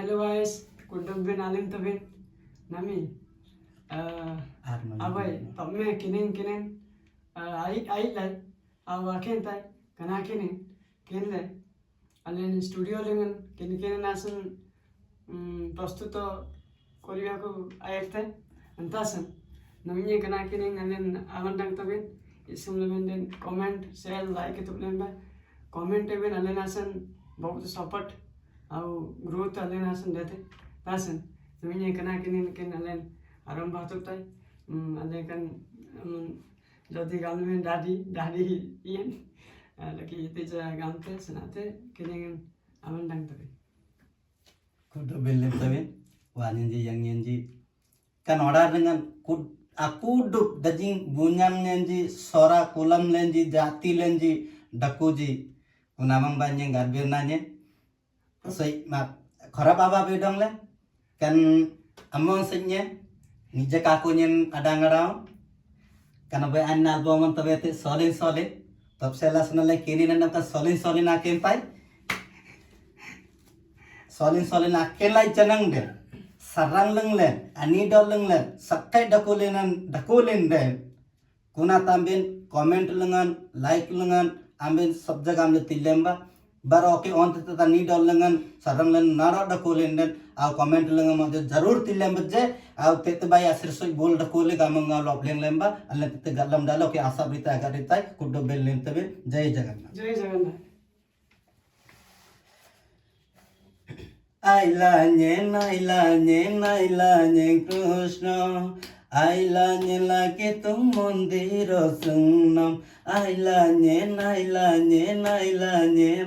Hello guys, kudum bin alim tabin nami abai tamme kinen ai lai awa kentai kana kinen kenle alen studio lengan kinen nasan prostuto koriako ayerte antasan naminya kana kinen alen avandang tabin isum lemenden comment share like itu lemba comment even alen nasan बहुत support au growth alen asan dete tasan naminya kana kinen ken alen aram batuk tai alen kan jodi galmen dadi ien lagi teja gamte senate kenen aman dang tabe kudu belim tabe waninji yang nyenji kan order dengan aku duk dajing bunyam nenji sora kulam lenji jati lenji dakuji unamang banyak garbir nanya sei mak khara baba bedong le kan among senye nije kakunyen adangarao kan abe anna bomon tabe te solin tab sela sunale kini nanam kan solin akem pai solin akem lai janang de sarang leng len ani dol leng len sakai dakulen de kuna tambin comment lengan like lengan ambin sab jaga amle tilemba baro ke on tata ni dol lengan sarang len nara dakulen den au comment lengan mo jarur tilemba je au tet bai asir soi bol dakule gamanga lob leng lemba alle tet galam dalo ke asa brita agaritai kuddo bel len tebe jai jagannath Aila nye Krishna Aila nye lake tum mandiro sungnam Aila nye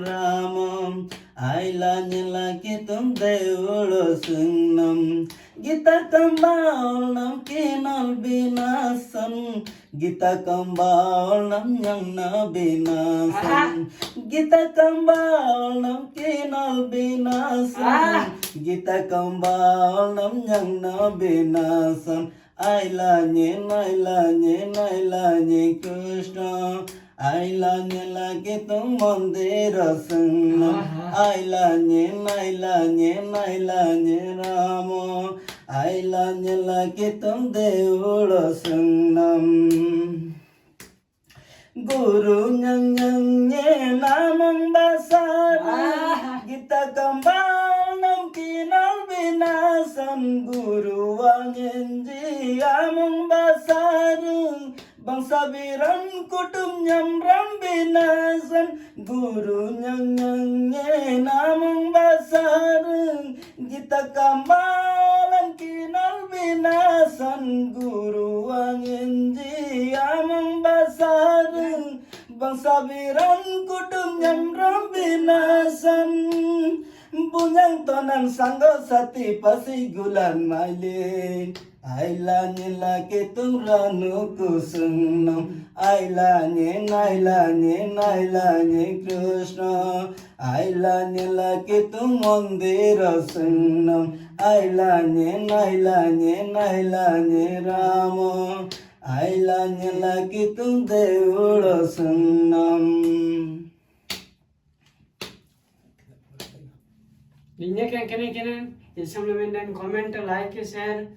Ramam Aila nye lake tum devolo sungnam Gita kambal nam kinal binasan Gita kambal nam yang na binasan Gita kambal nam kinal binasan Gita kambal nam yang na binasan Aila nye Krishna Aila nye lage tum mandira sungnam Aila nye Rama Aila nye lage tum devula sungnam Guru nyang nye namang basar Gita kambal nam kinal binasan Guru wanyenji amang basar Bangsa biran kutum nyamram binasan Guru nyang nye namang basar Gita kambalan kinal binasan Guru wanyenji amang basar Bangsa biran kutum nyamram binasan Bunyang tonan sanggo sati pasi gulan maile Aila nye lake tum ranu kusungnam Aila nye Krishna Aila nye lake tum mandira sungnam Aila nye Rama Aila nye lake tum devula sungnam Linya kenen isum lemenden comment like share